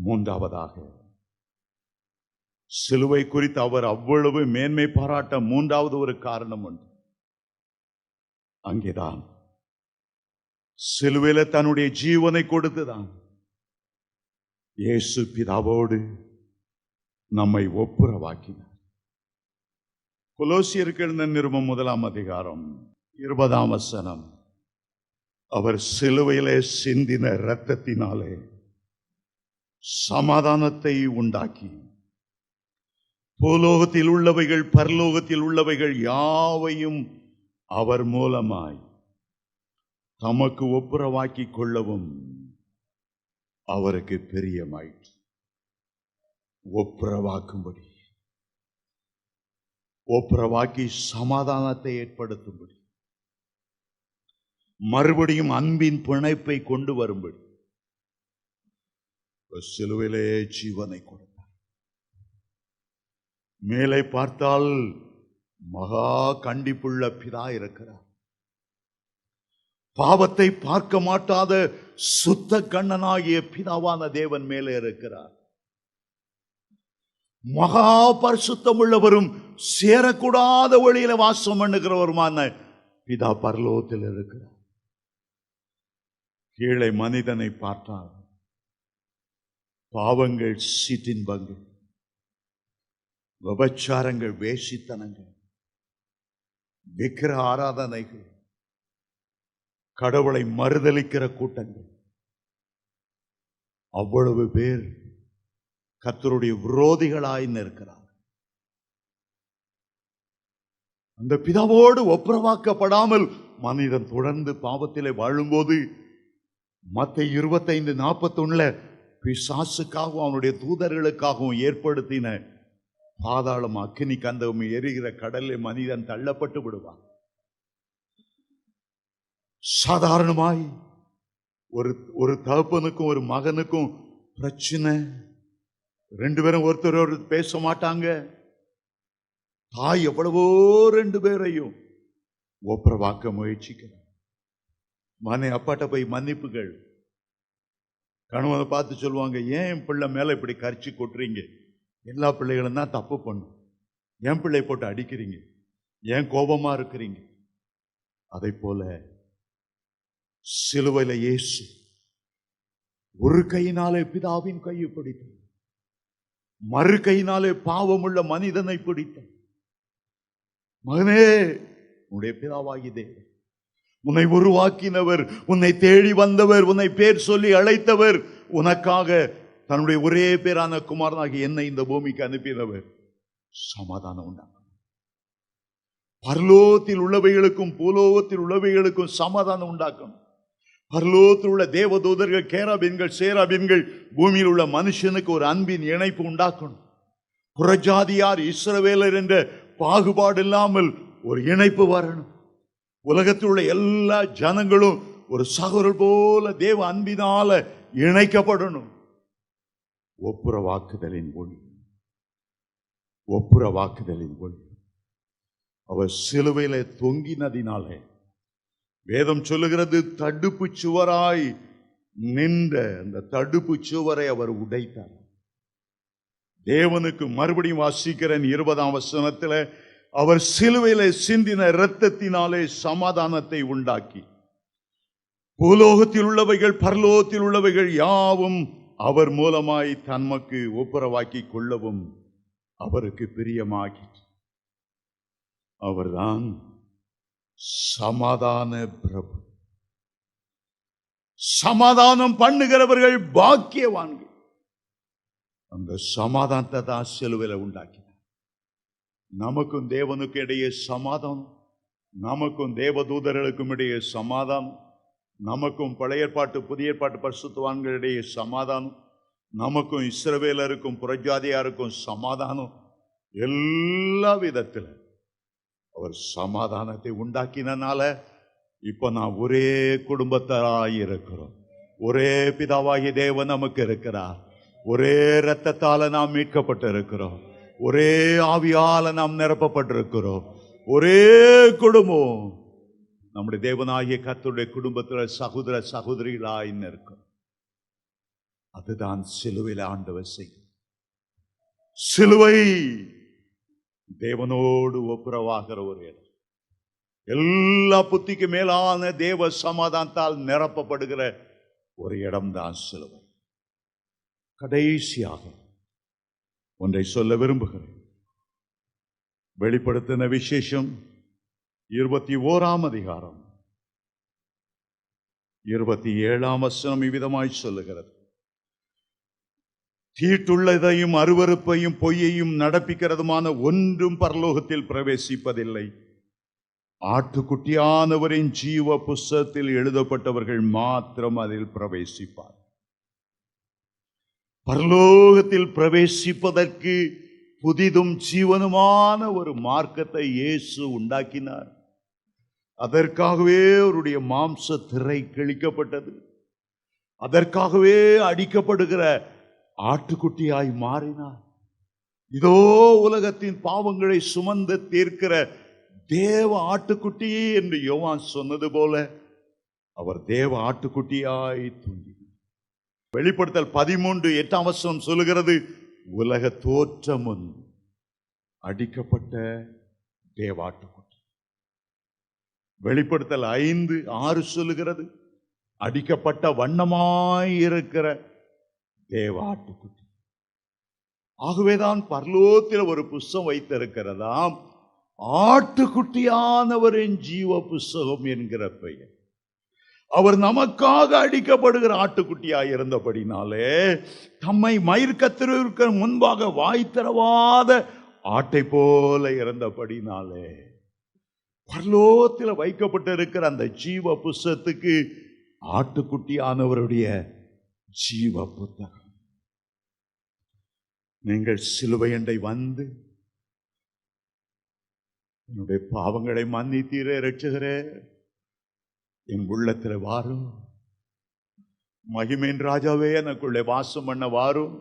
மூன்றாவதாக, சிலுவை குறித்து அவர் அவ்வளவு மேன்மை பாராட்ட மூன்றாவது ஒரு காரணம் உண்டு. அங்கேதான் சிலுவையில தன்னுடைய ஜீவனை கொடுத்துதான் இயேசு பிதாவோடு நம்மை ஒப்புரவாக்கினார். கொலோசியருக்கு எழுதின நிருபம் 1 அதிகாரம் 20 வசனம், அவர் சிலுவையிலே சிந்தின இரத்தத்தினாலே சமாதானத்தை உண்டாக்கி பூலோகத்தில் உள்ளவைகள் பரலோகத்தில் உள்ளவைகள் யாவையும் அவர் மூலமாய் தமக்கு ஒப்புரவாக்கி கொள்ளவும் அவருக்கு பிரியமாயிற்று. ஒப்புரவாக்கும்படி, ஒப்புரவாக்கி சமாதானத்தை ஏற்படுத்தும்படி, மறுபடியும் அன்பின் பிணைப்பை கொண்டு வரும்படி சிலுவையிலே ஜீவனை கொடுத்தார். மேலே பார்த்தால் மகா கண்டிப்புள்ள பிதா இருக்கிறார். பாவத்தை பார்க்க மாட்டாத சுத்த கண்ணனாகிய பிதாவான தேவன் மேலே இருக்கிறார். மகா பரிசுத்தம் உள்ளவரும் சேரக்கூடாத வழியில வாசம் பண்ணுகிறவருமான பிதா பரலோகத்தில் இருக்கிறார். கீழே மனிதனை பார்த்தால் பாவங்கள், சீற்றின்பங்கள், விபச்சாரங்கள், வேசித்தனங்கள், விக்கிரக ஆராதனைகள், கடவுளை மறுதலிக்கிற கூட்டங்கள், அவ்வளவு பேர் கர்த்தருடைய விரோதிகளாய் நிற்கிறார். அந்த பிதாவோடு ஒப்புரவாக்கப்படாமல் மனிதன் தொடர்ந்து பாவத்திலே வாழும்போது மத்தேயு 25:41 பிசாசுக்காகவும் அவனுடைய தூதர்களுக்காகவும் ஏற்படுத்தின பாதாளம், அக்கினி கந்தகம் எரிகிற கடலில் மனிதன் தள்ளப்பட்டு விடுவான். சாதாரணமாய் ஒரு தகப்பனுக்கும் ஒரு மகனுக்கும் பிரச்சனை, ரெண்டு பேரும் ஒருத்தர் பேச மாட்டாங்க. தாய் எவ்வளவோ ரெண்டு பேரையும் ஒப்புரவாக்க முயற்சிக்கிறார். மனை அப்பாட்ட போய் மன்னிப்புகள், கணவனை பார்த்து சொல்லுவாங்க, ஏன் என் பிள்ளை மேல இப்படி கரிச்சு கொட்டுறீங்க? எல்லா பிள்ளைகளும் தான் தப்பு பண்ணும், என் பிள்ளை போட்டு அடிக்கிறீங்க, ஏன் கோபமா இருக்கிறீங்க? அதை போல சிலுவையில இயேசு ஒரு கையினாலே பிதாவின் கையை பிடித்தார், மறு கையினாலே பாவமுள்ள மனிதனை பிடித்தார். மகனே, உன்னுடைய பிதாவாகி தேவன், உன்னை உருவாக்கினவர், உன்னை தேடி வந்தவர், உன்னை பேர் சொல்லி அழைத்தவர், உனக்காக தன்னுடைய ஒரே பேரான குமாரனாகி என்னை இந்த பூமிக்கு அனுப்பினவர். சமாதானம் உண்டாகும். பரலோகத்தில் உள்ளவைகளுக்கும் பூலோகத்தில் உள்ளவைகளுக்கும் சமாதானம் உண்டாக்கணும். பரலோகத்தில் உள்ள தேவதூதர்கள், கேராபீன்கள், சேராபீன்கள், பூமியில் உள்ள மனுஷனுக்கு ஒரு அன்பின் இணைப்பு உண்டாக்கணும். புறஜாதியார், இஸ்ரவேலர் என்ற பாகுபாடு இல்லாமல் ஒரு இணைப்பு வரணும். உலகத்தில் உள்ள எல்லா ஜனங்களும் ஒரு சகோதரர் போல தேவ அன்பினால இணைக்கப்படணும். ஒப்புரவாக்குதலின் ஒளி, ஒப்புரவாக்குதலின் ஒளி அவர் சிலுவையில தொங்கினதினாலே வேதம் சொல்லுகிறது, தடுப்பு சுவராய் நின்ற அந்த தடுப்பு சுவரை அவர் உடைத்தார். தேவனுக்கு மறுபடியும் வாசிக்கிறேன் 20 வசனத்தில், அவர் சிலுவையில சிந்தின இரத்தத்தினாலே சமாதானத்தை உண்டாக்கி பூலோகத்தில் உள்ளவைகள் பரலோகத்தில் உள்ளவைகள் யாவும் அவர் மூலமாய் தமக்கு ஒப்புரவாக்கி கொள்ளவும் அவருக்கு பிரியமாகி. அவர்தான் சமாதான பிரபு. சமாதானம் பண்ணுகிறவர்கள் பாக்கியவான்கள். அந்த சமாதானத்தை தான் சிலுவையில உண்டாக்கினார். நமக்கும் தேவனுக்கு இடையே சமாதானம், நமக்கும் தேவதூதர்களுக்கும் இடையே சமாதானம், நமக்கும் பழைய ஏற்பாட்டு புதிய ஏற்பாட்டு பரிசுத்தவான்களிடையே சமாதானம், நமக்கும் இஸ்ரவேலருக்கும் புறஜாதியாருக்கும் சமாதானம். எல்லா விதத்தில் அவர் சமாதானத்தை உண்டாக்கினால இப்ப நான் ஒரே குடும்பத்தாராய் இருக்கிறோம். ஒரே பிதாவாகிய தேவன் நமக்கு இருக்கிறார். ஒரே இரத்தத்தால நாம் மீட்கப்பட்டு இருக்கிறோம். ஒரே ஆவியால நாம் நிரப்பப்பட்டிருக்கிறோம். ஒரே குடும்பம். நம்முடைய தேவனாகிய கர்த்தருடைய குடும்பத்தில் சகோதர சகோதரிகளாய் இருக்கும். அது அதுதான் சிலுவையில் ஆண்டவர் செய்யும். சிலுவை தேவனோடு ஒப்புரவாகிற ஒரு இடம். எல்லா புத்திக்கு மேலான தேவ சமாதானத்தால் நிரப்பப்படுகிற ஒரு இடம்தான் சிலுவை. கடைசியாக ஒன்றை சொல்ல விரும்புகிறேன். வெளிப்படுத்தின விசேஷம் 21ஆம் அதிகாரம் 27ஆம் வசனம் இவ்விதமாய் சொல்லுகிறது: தீட்டுள்ளதையும் அருவருப்பையும் பொய்யையும் நடப்பிக்கிறதுமான ஒன்றும் பரலோகத்தில் பிரவேசிப்பதில்லை. ஆட்டுக்குட்டியானவரின் ஜீவ புஸ்தகத்தில் எழுதப்பட்டவர்கள் மாத்திரம் அதில் பிரவேசிப்பார். பரலோகத்தில் பிரவேசிப்பதற்கு புதிதும் ஜீவனுமான ஒரு மார்க்கத்தை இயேசு உண்டாக்கினார். அதற்காகவே அவருடைய மாம்ச திரை கிழிக்கப்பட்டது. அதற்காகவே அடிக்கப்படுகிற ஆட்டுக்குட்டியாய் மாறினார். இதோ உலகத்தின் பாவங்களை சுமந்து தீர்க்கிற தேவ ஆட்டுக்குட்டி என்று யோவான் சொன்னது போல அவர் தேவ ஆட்டுக்குட்டியாய் தூங்கினார். வெளிப்படுத்தல் 13:8 வசனம் சொல்லுகிறது: உலக தோற்றமுன் அடிக்கப்பட்ட தேவ ஆட்டுக்குட்டி. வெளிப்படுத்தல் 5:6 சொல்லுகிறது: அடிக்கப்பட்ட வண்ணமாய் இருக்கிற தேவ ஆட்டுக்குட்டி. ஆகவேதான் பரலோகத்தில் ஒரு புஸ்தகம் வைத்திருக்கிறதாம், ஆட்டுக்குட்டியானவரின் ஜீவ புஸ்தகம் என்கிற பெயர். அவர் நமக்காக அடிக்கப்படுகிற ஆட்டுக்குட்டியாய் இருந்தபடினாலே, தம்மை மயிர் கத்தருக்கு முன்பாக வாய் திறவாத ஆட்டை போல இருந்தபடினாலே, பரலோகத்தில் வைக்கப்பட்டிருக்கிற அந்த ஜீவ புஸ்தகத்துக்கு ஆட்டுக்குட்டியானவருடைய ஜீவ புத்தகம். நீங்கள் சிலுவை அண்டை வந்து என்னுடைய பாவங்களை மன்னித்தீரே இரட்சகரே, என் உள்ளத்தில் வாரும், மகிமையின் ராஜாவே எனக்குள்ளே வாசம் பண்ண வாரும்,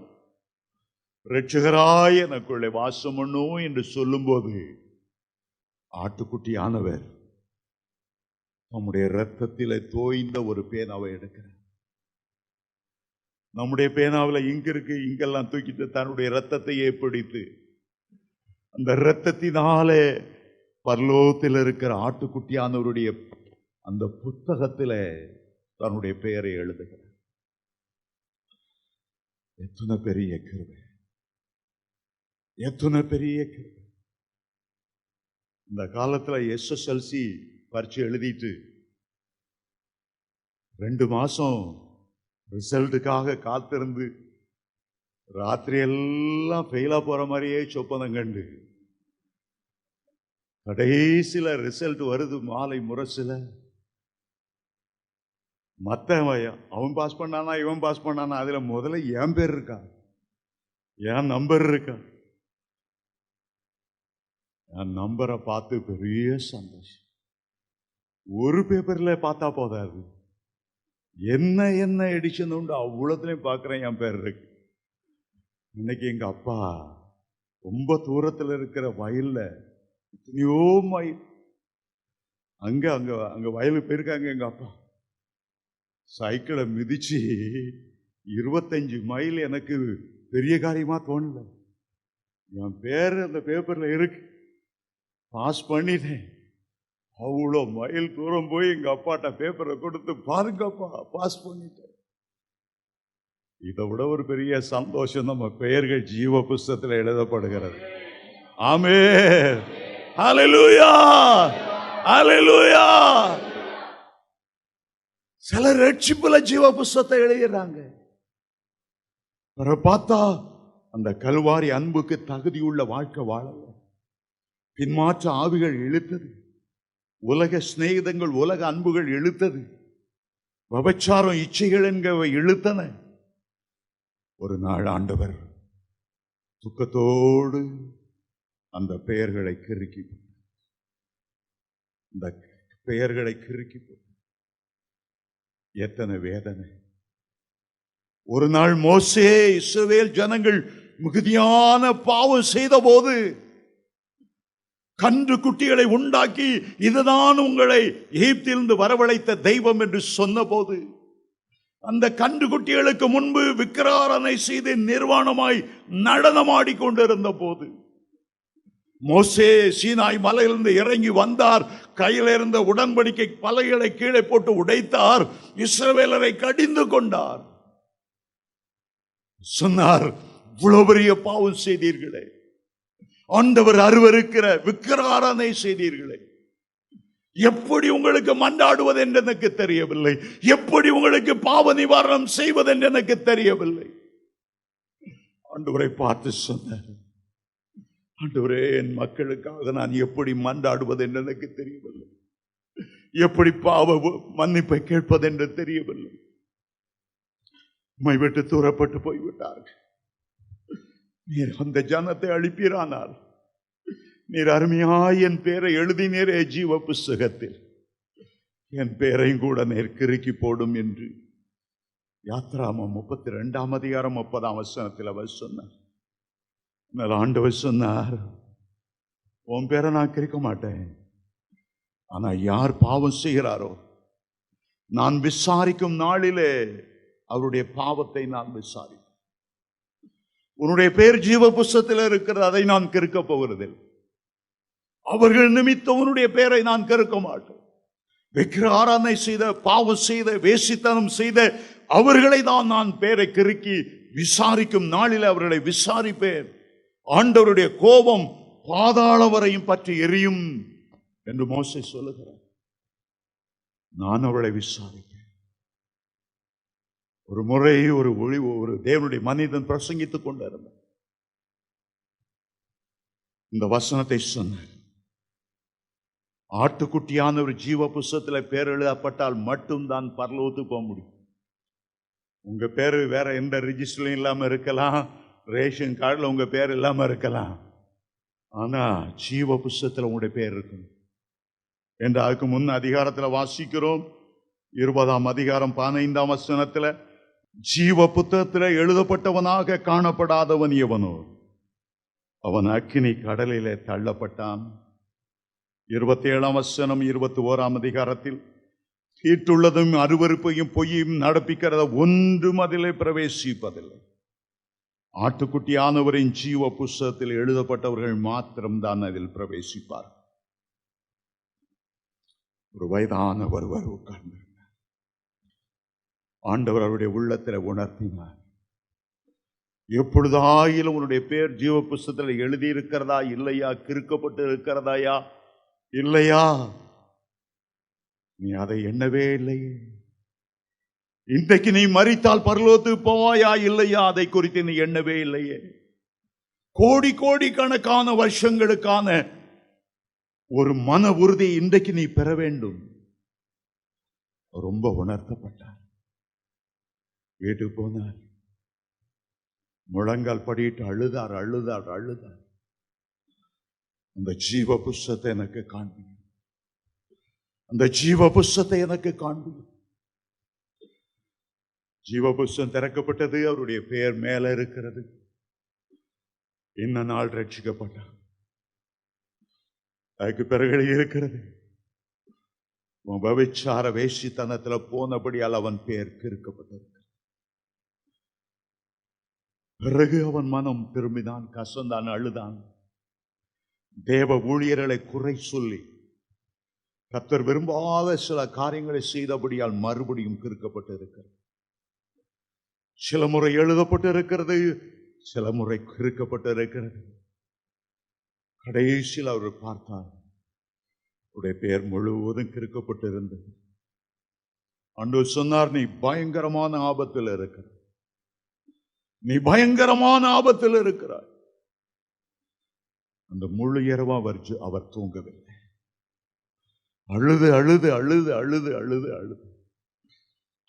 இரட்சகராய் எனக்குள்ளே வாசம் பண்ணும் என்று சொல்லும்போது, ஆட்டுக்குட்டியானவர் நம்முடைய இரத்தத்திலே தோய்ந்த ஒரு பேனாவை எடுக்கிறார். நம்முடைய பேனாவில் இங்கு இருக்கு, இங்கெல்லாம் தூக்கிட்டு தன்னுடைய இரத்தத்தையே பிடித்து அந்த இரத்தத்தினாலே பரலோகத்தில் இருக்கிற ஆட்டுக்குட்டியானவருடைய அந்த புத்தகத்தில் தன்னுடைய பெயரை எழுதுகிறார். எத்தனை பெரிய கிருபை, எத்தனை பெரிய கிருபை. இந்த காலத்தில் SSLC பரீட்சை எழுதிட்டு 2 மாசம் ரிசல்ட்டுக்காக காத்திருந்து ராத்திரி எல்லாம் ஃபெயிலா போற மாதிரியே சொப்பனம் கண்டு, கடைசியில் ரிசல்ட் வருது மாலை முரசுல. மற்ற அவன் பாஸ் பண்ணானா இவன் பாஸ் பண்ணானா, அதுல முதல்ல என் பேர் இருக்கா, என் நம்பர் இருக்கா. என் நம்பரை பார்த்து பெரிய சந்தோஷம். ஒரு பேப்பர்ல பார்த்தா போதாது, என்ன என்ன எடிஷன் உண்டு அவ்வளோத்துலையும் பார்க்குறேன் என் பேர் இருக்கு. இன்னைக்கு எங்க அப்பா ரொம்ப தூரத்தில் இருக்கிற வயல்ல, எத்தனையோ மைல் அங்க அங்க அங்க வயலுக்கு போயிருக்காங்க. எங்க அப்பா சைக்கிளை மிதிச்சு 25 மைல் எனக்கு பெரிய காரியமா தோணல. என் பேர் அந்த பேப்பர்ல இருக்கு, பாஸ் பண்ணிட்டேன். அவ்வளோ மைல் தூரம் போய் எங்க அப்பாட்ட பேப்பரை கொடுத்து, பாருங்கப்பா பாஸ் பண்ணிட்டேன். இதை விட ஒரு பெரிய சந்தோஷம் நம்ம பெயர்கள் ஜீவ புஸ்தகத்தில் எழுதப்படுகிறது. ஆமென், ஹல்லேலூயா, ஹல்லேலூயா. சிலர் ரட்சிப்புல ஜீவ புஸ்தகத்தை எழுதுறாங்க. பார்த்தா அந்த கல்வாரி அன்புக்கு தகுதியுள்ள வாழ்க்கை வாழல, பின்மாற்ற ஆவிகள் இழுத்தது, உலக சிநேகிதங்கள் உலக அன்புகள் இழுத்தது, விபச்சாரம் இச்சைகள் என்கவை இழுத்தன. ஒரு நாள் ஆண்டவர் துக்கத்தோடு அந்த பெயர்களை கிறுக்கி, அந்த பெயர்களை கிறுக்கி போட்டு, எத்தனை வேதனை. ஒரு நாள் மோசே இஸ்ரவேல் ஜனங்கள் மிகுதியான பாவம் செய்த போது கன்று குட்டிகளை உண்டாக்கி, இதுதான் உங்களை எகிப்திலிருந்து வரவழைத்த தெய்வம் என்று சொன்ன போது, அந்த கன்றுக்குட்டிகளுக்கு முன்பு விக்கிரகாராதனை செய்து நிர்வாணமாய் நடனமாடி கொண்டிருந்த போது மோசே சீனாய் மலையிலிருந்து இறங்கி வந்தார். கையில் இருந்த உடன்படிக்கை பலகைகளை கீழே போட்டு உடைத்தார். இஸ்ரவேலரை கடிந்து கொண்டார். சொன்னார், இவ்வளவு பெரிய பாவம் செய்தீர்களே, ஆண்டவர் அருவருக்கிற விக்கிரகாராதனை செய்தீர்களே, எப்படி உங்களுக்கு மன்றாடுவது என்று எனக்கு தெரியவில்லை, எப்படி உங்களுக்கு பாவ நிவாரணம் செய்வது என்று எனக்கு தெரியவில்லை. ஆண்டவரை பார்த்து சொன்னார், ஆண்டவரே, என் மக்களுக்காக நான் எப்படி மன்றாடுவது என்று எனக்கு தெரியவில்லை, எப்படி பாவ மன்னிப்பை கேட்பது என்று தெரியவில்லை. உம்மை விட்டு தூரப்பட்டு போய்விட்டார்கள். நீர் அந்த ஜனத்தை அழிப்பீரானால் நீர் அருமையாய் என் பேரை எழுதினீரே ஜீவ புஸ்தகத்தில், என் பேரையும் கூட நேர் கிறுக்கி போடும் என்று யாத்ராமம் 32ஆம் அதிகாரம் 30ஆம் வசனத்தில் அவர் சொன்னார். ஆண்டவர் சொன்னார், உன் பேரை நான் கிறுக்க மாட்டேன், ஆனா யார் பாவம் செய்கிறாரோ நான் விசாரிக்கும் நாளிலே அவருடைய பாவத்தை நான் விசாரிப்பேன். உன்னுடைய பேர் ஜீவ புஸ்தகத்தில் இருக்கிறது, அதை நான் கிறுக்க போகிறதில்லை. அவர்கள் நிமித்தம் உன்னுடைய பேரை நான் கெடுக்க மாட்டேன். விக்கிரகாராதனை செய்த, பாவம் செய்த, வேசித்தனம் செய்த அவர்களை தான் நான் பேரை கிறுக்கி விசாரிக்கும் நாளில் அவர்களை விசாரிப்பேன். ஆண்டவருடைய கோபம் பாதாள வரையும் பற்றி எரியும் என்று மோசே சொல்லுகிறார். நான் அவர்களை விசாரிப்பேன். ஒரு முறை ஒரு தேவனுடைய மனிதன் பிரசங்கித்துக் கொண்டிருந்தார். இந்த வசனத்தை சொன்னார், ஆட்டுக்குட்டியான ஒரு ஜீவ புஸ்தகத்தில் பேர் எழுதப்பட்டால் மட்டும்தான் பரலோகத்துக்கு போக முடியும். உங்க பேரு வேற எந்த ரிஜிஸ்டர்லையும் இல்லாம இருக்கலாம், ரேஷன் கார்டில் உங்க பேர் இல்லாம இருக்கலாம், ஆனா ஜீவ புஸ்தகத்தில் உங்களுடைய பேர் இருக்கணும் என்று அதுக்கு முன் அதிகாரத்தில் வாசிக்கிறோம். 20ஆம் அதிகாரம் 15ஆம் வசனத்தில், ஜீவ புத்தகத்தில் எழுதப்பட்டவனாக காணப்படாதவன் எவனோ அவன் அக்கினி கடலிலே தள்ளப்பட்டான். 27ஆம் வசனம் 21ஆம் அதிகாரத்தில், தீட்டுள்ளதும் அருவருப்பையும் பொய்யும் நடப்பிக்கிறத ஒன்றும் அதிலே பிரவேசிப்பதில்லை, ஆட்டுக்குட்டியானவரின் ஜீவ புஸ்தகத்தில் எழுதப்பட்டவர்கள் மாத்திரம்தான் அதில் பிரவேசிப்பார். ஒரு வயதான ஒருவர் உட்கார்ந்து ஆண்டவர் அவருடைய உள்ளத்தில் உணர்த்தினார், எப்பொழுதாயிலும் உன்னுடைய பேர் ஜீவ புஸ்தகத்தில் எழுதியிருக்கிறதா இல்லையா, கிறுக்கப்பட்டு இருக்கிறதாயா இல்லையா, நீ அதை எண்ணவே இல்லையே. இன்றைக்கு நீ மரித்தால் பரலோகத்துக்கு போவாயா இல்லையா, அதை குறித்து நீ எண்ணவே இல்லையே. கோடி கோடி கணக்கான வருஷங்களுக்கான ஒரு மன உறுதி இன்றைக்கு நீ பெற வேண்டும். ரொம்ப உணர்த்தப்பட்டார். வீட்டுக்கு போனார், முழங்கால் படிட்டு அழுதார் அழுதார் அழுதார். அந்த ஜீவ புஸ்தகத்தை எனக்கு காண்பி, அந்த ஜீவ புஸ்தகத்தை எனக்கு காண்பி. ஜீவ புஸ்தகம் திறக்கப்பட்டது, அவருடைய பெயர் மேல இருக்கிறது. இன்ன நாள் ரட்சிக்கப்பட்டார். அதுக்கு பிறகு இருக்கிறது, விபச்சார வேசித்தனத்தில் போனபடியால் அவன் பெயர் கிறுக்கப்பட்டிருக்கிறது. பிறகு அவன் மனம் திரும்பினான், கசந்தான், அழுதான். தேவ ஊழியர்களை குறை சொல்லி கர்த்தர் விரும்பாத சில காரியங்களை செய்தபடியால் மறுபடியும் கிறுக்கப்பட்டு இருக்கிறது. சில முறை எழுதப்பட்டு இருக்கிறது, சில முறை கிறுக்கப்பட்டு இருக்கிறது. கடைசியில் அவர் பார்த்தார், அவருடைய பெயர் முழுவதும் கிறுக்கப்பட்டு இருந்தது. ஆண்டவர் சொன்னார், நீ பயங்கரமான ஆபத்தில் இருக்கிற, நீ பயங்கரமான ஆபத்தில் இருக்கிறாய். அந்த முழு இரவா அவர் தூங்கவில்லை. அழுது அழுது அழுது அழுது அழுது அழுது,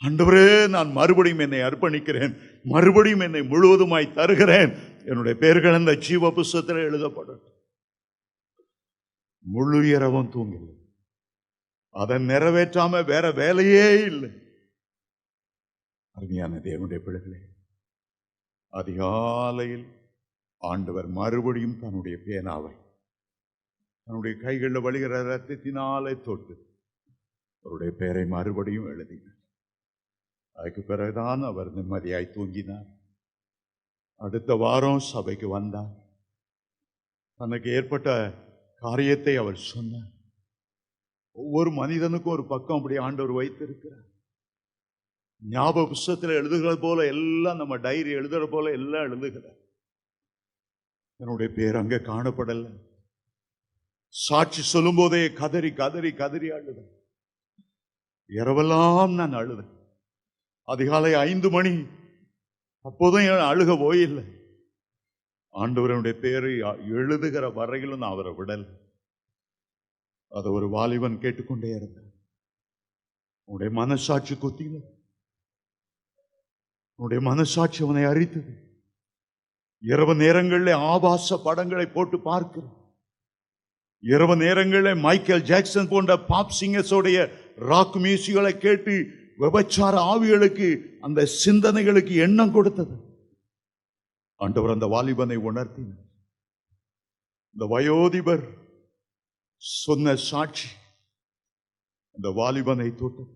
ஆண்டவரே, நான் மறுபடியும் என்னை அர்ப்பணிக்கிறேன், மறுபடியும் என்னை முழுவதுமாய் தருகிறேன், என்னுடைய பெயர்கள் அந்த ஜீவ புஸ்தகத்தில் எழுதப்படட்டும். முழு இரவும் தூங்கவில்லை. அதை நிறைவேற்றாம வேற வேலையே இல்லை. அருமையான தேவனுடைய பிள்ளைகளே, அதிகாலையில் ஆண்டவர் மறுபடியும் தன்னுடைய பேனாவை தன்னுடைய கைகளில் வழிகிற ரத்தத்தினாலே தொட்டு அவருடைய பெயரை மறுபடியும் எழுதினார். அதுக்கு பிறகுதான் அவர் நிம்மதியாய் தூங்கினார். அடுத்த வாரம் சபைக்கு வந்தார். தனக்கு ஏற்பட்ட காரியத்தை அவர் சொன்னார். ஒவ்வொரு மனிதனுக்கும் ஒரு பக்கம் அப்படி ஆண்டவர் வைத்திருக்கிறார். ஞாபக புஸ்தகத்தில் எழுதுகிறது போல எல்லாம், நம்ம டைரி எழுதுற போல எல்லாம் எழுதுகிறார். என்னுடைய பேர் அங்கே காணப்படல. சாட்சி சொல்லும் போதே கதறி கதறி கதறி அழுத. இரவெல்லாம் நான் அழுதேன். அதிகாலை 5 மணி, அப்போதும் அழுக போயில்லை. ஆண்டவருடைய பேரை எழுதுகிற வரையிலும் நான் அவரை விடல். அதை ஒரு வாலிபன் கேட்டுக்கொண்டே இருந்தார். உன்னுடைய மனசாட்சி கொத்தில, உன்னுடைய மனசாட்சி அவனை அரித்தது. இரவு நேரங்களில் ஆபாச படங்களை போட்டு பார்க்கிறோம். இரவு நேரங்களில் மைக்கேல் ஜாக்சன் போன்ற பாப் சிங்கர்ஸோடைய ராக் மியூசிக்களை கேட்டு விபச்சார ஆவிகளுக்கு, அந்த சிந்தனைகளுக்கு எண்ணம் கொடுத்தது. ஆண்டவர் அந்த வாலிபனை உணர்த்தினார். இந்த வயோதிபர் சொன்ன சாட்சி அந்த வாலிபனை தொட்டது.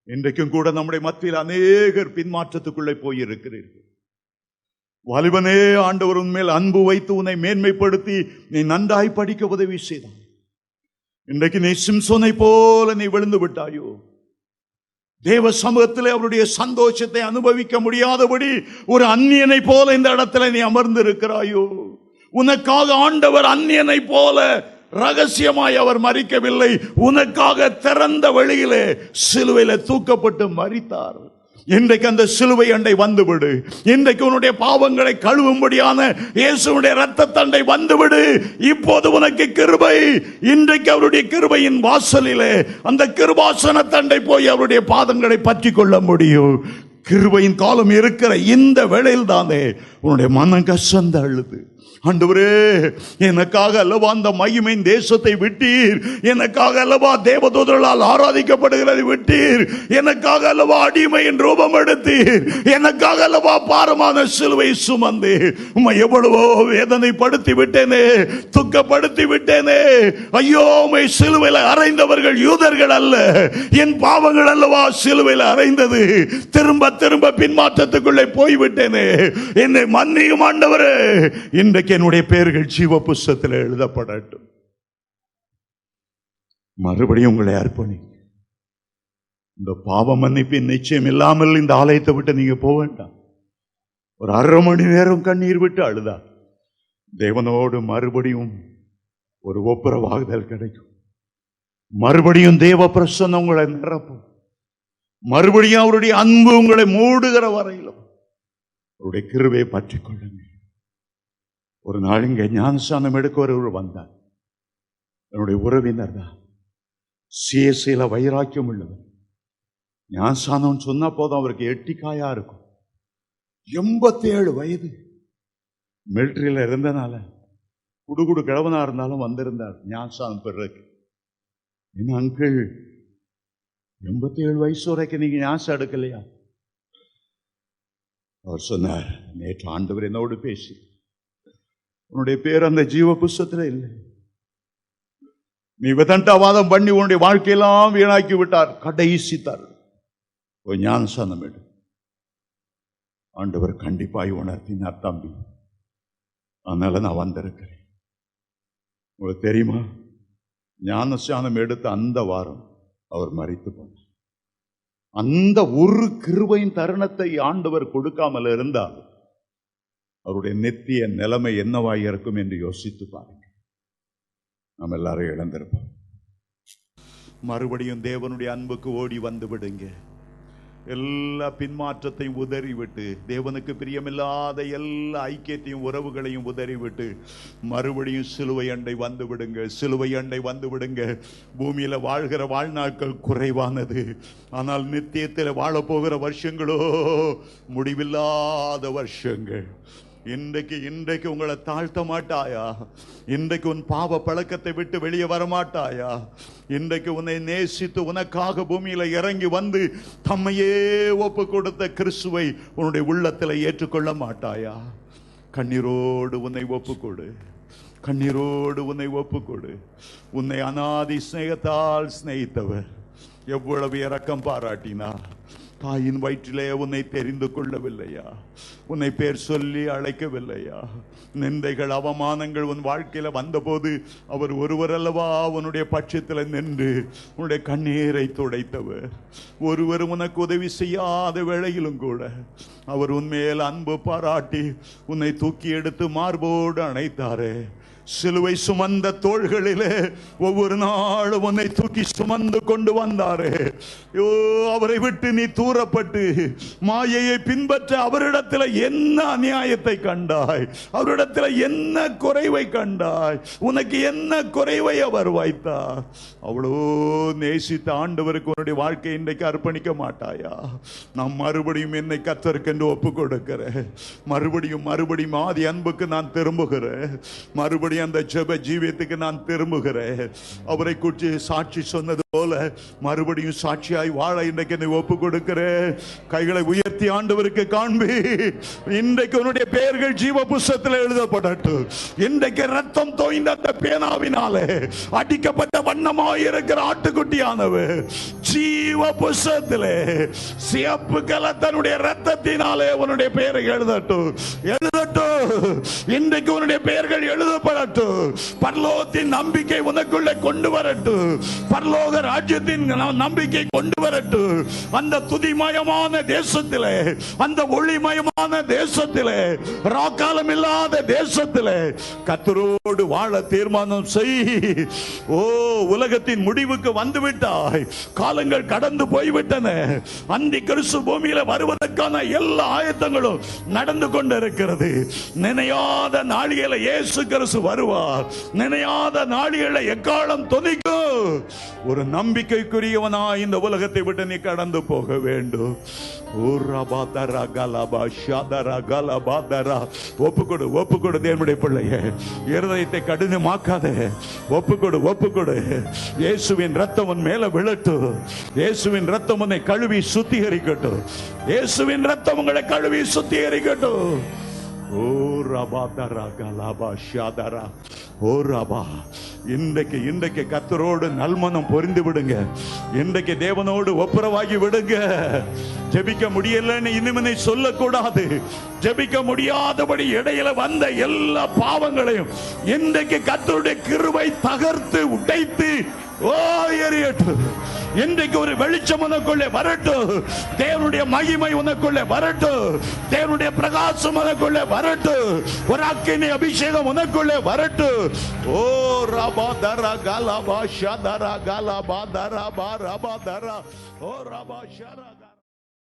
இன்றைக்கும் கூட நம்முடைய மத்தியில் அநேகர் பின்மாற்றத்துக்குள்ளே போயிருக்கிறீர்கள். வாலிபனே, ஆண்டவர் உன்மேல் அன்பு வைத்து உன்னை மேன்மைப்படுத்தி நீ நன்றாய் படிக்க உதவி செய்தான். இன்றைக்கு நீ சிம்சோனை போல நீ விழுந்து விட்டாயோ? தேவ சமூகத்தில் அவருடைய சந்தோஷத்தை அனுபவிக்க முடியாதபடி ஒரு அந்நியனை போல இந்த இடத்துல நீ அமர்ந்து இருக்கிறாயோ? உனக்காக ஆண்டவர் அந்நியனை போல ரகசியமாய் அவர் மரிக்கவில்லை. உனக்காக திறந்த வழியிலே சிலுவையில தூக்கப்பட்டு மரித்தார். இன்றைக்கு அந்த சிலுவை அண்டை வந்துவிடு. இன்றைக்கு உன்னுடைய பாவங்களை கழுவும்படியான இயேசுவுடைய இரத்த தண்டை வந்துவிடு. இப்போது உனக்கு கிருபை. இன்றைக்கு அவருடைய கிருபையின் வாசலிலே அந்த கிருபாசன தண்டை போய் அவருடைய பாதங்களை பற்றி கொள்ள முடியும். கிருபையின் காலம் இருக்கிற இந்த வேளையில் தானே உன்னுடைய மனம் கசந்து அழுது, ஆண்டவரே, எனக்காக அல்லவா அந்த மகிமையின் தேசத்தை விட்டீர், எனக்காக அல்லவா தேவதூதர்களால் ஆராதிக்கப்படுகிறதை விட்டீர், எனக்காக அல்லவா அடிமையின் ரூபம் எடுத்தீர், எனக்காக அல்லவா பாரமான சிலுவை சுமந்து உம்மை எவ்வளவோ வேதனைப்படுத்தி விட்டேனே, துக்கப்படுத்தி விட்டேனே. ஐயோ, உம்மை சிலுவையில் அறைந்தவர்கள் யூதர்கள் அல்ல, என் பாவங்கள் அல்லவா சிலுவையில் அறைந்தது. திரும்ப திரும்ப பின்மாற்றத்துக்குள்ளே போய்விட்டேனே, என்னை மன்னியும் ஆண்டவரே. இன்றைக்கு என்னுடைய பெயர்கள் ஜீவ புஸ்தகத்தில் எழுதப்படட்டும். மறுபடியும் உங்களை அர்ப்பணி. இந்த பாவ மன்னிப்பின் நிச்சயம் இல்லாமல் இந்த ஆலயத்தை விட்டு நீங்க போக வேண்டாம். ஒரு 1/2 மணி நேரம் கண்ணீர் விட்டு அழுதா தேவனோடு மறுபடியும் ஒரு ஒப்புரவாகுதல் கிடைக்கும். மறுபடியும் தேவ பிரசன்னம் உங்களை நிரப்பும். மறுபடியும் அவருடைய அன்பு உங்களை மூடுகிற வரையிலும் அவருடைய கிருபையை பற்றிக் கொள்ளுங்கள். ஒரு நாள் இங்கே ஞானஸ்நானம் எடுக்க ஒருவர் வந்தார். என்னுடைய உறவினர் தான். சிஎஸ்சியில் வைராக்கியம் உள்ளவர். ஞானஸ்நானம் சொன்னா போதும் அவருக்கு எட்டிக்காயா இருக்கும். 87 வயது. மிலிட்டரியில் இருந்தனால குடுகுடு கிழவனா இருந்தாலும் வந்திருந்தார் ஞானஸ்நானம் பெறக்கு. என்ன அங்கிள், 87 வயசு வரைக்கும் நீங்க ஞானம் எடுக்கலையா? அவர் சொன்னார், நேற்று ஆண்டவர் என்னோடு பேசி உன்னுடைய பேர் அந்த ஜீவ புஸ்தகத்தில் இல்லை. நீ விதண்டாவாதம் பண்ணி உன்னுடைய வாழ்க்கையெல்லாம் வீணாக்கி விட்டார். கடைசித்தார் ஞானஸ்நானம் எடு. ஆண்டவர் கண்டிப்பாய் உணர்த்தினார், தம்பி, அதனால நான் வந்திருக்கிறேன். உங்களுக்கு தெரியுமா, ஞானஸ்நானம் எடுத்த அந்த வாரம் அவர் மரித்து போனார். அந்த ஒரு கிருபையின் தருணத்தை ஆண்டவர் கொடுக்காமல் இருந்தால் அவருடைய நித்திய நிலைமை என்னவாய் இருக்கும் என்று யோசித்து பாருங்க. நம்ம எல்லாரும் இழந்திருப்போம். மறுபடியும் தேவனுடைய அன்புக்கு ஓடி வந்து விடுங்க. எல்லா பின்மாற்றத்தையும் உதறிவிட்டு, தேவனுக்கு பிரியமில்லாத எல்லா ஐக்கியத்தையும் உறவுகளையும் உதறிவிட்டு மறுபடியும் சிலுவை அண்டை வந்து விடுங்க. சிலுவை அண்டை வந்து விடுங்க. பூமியில வாழ்கிற வாழ்நாட்கள் குறைவானது. ஆனால் நித்தியத்தில் வாழப்போகிற வருஷங்களோ முடிவில்லாத வருஷங்கள். இன்றைக்கு உங்களை தாழ்த்த மாட்டாயா? இன்றைக்கு உன் பாவ பழக்கத்தை விட்டு வெளியே வரமாட்டாயா? இன்றைக்கு உன்னை நேசித்து உனக்காக பூமியில இறங்கி வந்து தம்மையே ஒப்பு கொடுத்த கிறிஸ்துவை உன்னுடைய உள்ளத்தில் ஏற்றுக்கொள்ள மாட்டாயா? கண்ணீரோடு உன்னை ஒப்புக்கொடு. கண்ணீரோடு உன்னை ஒப்புக்கொடு. உன்னை அநாதி சிநேகத்தால் சிநேகித்தவர், எவ்வளவு இரக்கம் பாராட்டினார். தாயின் வயிற்றிலே உன்னை தெரிந்து கொள்ளவில்லையா? உன்னை பேர் சொல்லி அழைக்கவில்லையா? நிந்தைகள் அவமானங்கள் உன் வாழ்க்கையில வந்தபோது அவர் ஒருவர் அல்லவா உன்னுடைய பட்சத்தில் நின்று உன்னுடைய கண்ணீரை துடைத்தவர். ஒருவர் உனக்கு உதவி செய்யாத வேளையிலும் கூட அவர் உன்மேல் அன்பு பாராட்டி உன்னை தூக்கி எடுத்து மார்போடு அணைத்தாரே. சிலுவை சுமந்த தோள்களிலே ஒவ்வொரு நாளும் உன்னை தூக்கி சுமந்து கொண்டு வந்தாரே. அவரை விட்டு நீ தூரப்பட்டு மாயையை பின்பற்ற அவரிடத்தில் என்ன அநியாயத்தை கண்டாய்? அவரிடத்தில் என்ன குறைவை கண்டாய்? உனக்கு என்ன குறைவை அவர் வைத்தார்? அவ்வளோ நேசித்த ஆண்டவருக்கு உன்னுடைய வாழ்க்கை இன்றைக்கு அர்ப்பணிக்க மாட்டாயா? நான் மறுபடியும் என்னை கர்த்தருக்கென்று ஒப்பு கொடுக்கிறேன். மறுபடியும் மறுபடியும் ஆதி அன்புக்கு நான் திரும்புகிறேன். மறுபடியும் அந்த ஜெப ஜீவியத்துக்கு நான் திரும்புகிறேன். அவரை குறித்து சாட்சி சொன்னது போல மறுபடியும் சாட்சியாய் வாழ இன்றைக்கு என்னை ஒப்பு கொடுக்கிறேன். கைகளை உயர்த்தி ஆண்டவருக்கு காண்பி. இன்றைக்கு உன்னுடைய பெயர்கள் ஜீவ புஸ்தகத்தில் எழுதப்படட்டும். இன்றைக்கு ரத்தம் தோய்ந்த அந்த பேனாவினாலே அடிக்கப்பட்ட வண்ணமாய் இருக்கிற ஆட்டுக்குட்டியானவர் ஜீவ புஸ்தகத்திலே சிவப்பு கலத்தனுடைய ரத்தத்தினாலே உன்னுடைய பெயரை எழுதட்டும். எழுதட்டும். இன்றைக்கு உன்னுடைய பெயர்கள் எழுதப்படட்டும். பரலோகத்தின் நம்பிக்கை உனக்குள்ளே கொண்டு வரட்டும். பரலோக ராஜ்யத்தின் நம்பிக்கை கொண்டு வரட்டும். அந்த துதிமயமான தேசத்திலே, அந்த ஒளிமயமான தேசத்திலே, ராக்காலம் இல்லாத தேசத்திலே கர்த்தரோடு வாழ தீர்மானம் செய். ஓ, உலகத்தின் முடிவுக்கு வந்து விட்டாய். காலங்கள் கடந்து போய்விட்டன. அந்தி கிறிஸ்து பூமியில வருவதற்கான எல்லா ஆயத்தங்களும் நடந்து கொண்டிருக்கிறது. நினையாத நாளிகையில இயேசு கிறிஸ்து வருவார். நினையாத நாளிகையில எக்காலம் தொனிக்கும். ஒரு நம்பிக்கைக்குரியவனா இந்த உலகத்தை விட்டு நீ கடந்து போக வேண்டும். ஒப்புக்கொடு, ஒப்புக்கொடு தேவனுடைய பிள்ளையே. இருதயத்தை கடினமாக்காத. ஒப்புக்கொடு, ஒப்புக்கொடு. இயேசுவின் ரத்தம் உன் மேல விழட்டும். இயேசுவின் ரத்தம் உன்னை கழுவி சுத்திகரிக்கட்டும். இயேசுவின் ரத்தம் உங்களை கழுவி சுத்திகரிக்கட்டும். ஓ ரபா தரா கலபா ஷாதரா. ஓ ரபா, இன்றைக்கு கர்த்தரோடு நல்மனம் பொரிந்து விடுங்க. இன்றைக்கு தேவனோடு ஒப்புரவாகி விடுங்க. ஜெபிக்க முடியலன்னு இனிமே சொல்லக்கூடாது. ஜெபிக்க முடியாதபடி இடையில வந்த எல்லா பாவங்களையும் இன்றைக்கு கர்த்தருடைய கிருபை தகர்த்து உடைத்து எறியட்டும். இன்றைக்கு ஒரு வெளிச்சம் உனக்குள்ளே வரட்டும். தேவனுடைய மகிமை உனக்குள்ளே வரட்டும். தேவனுடைய பிரகாசம் உனக்குள்ளே வரட்டும். ஒரு அக்கினி அபிஷேகம் உனக்குள்ளே வரட்டும். ஓ ரபா தரா கலபா ஷதரா கலபா தரா பா ரபா தரா. ஓ ரபா ஷரா.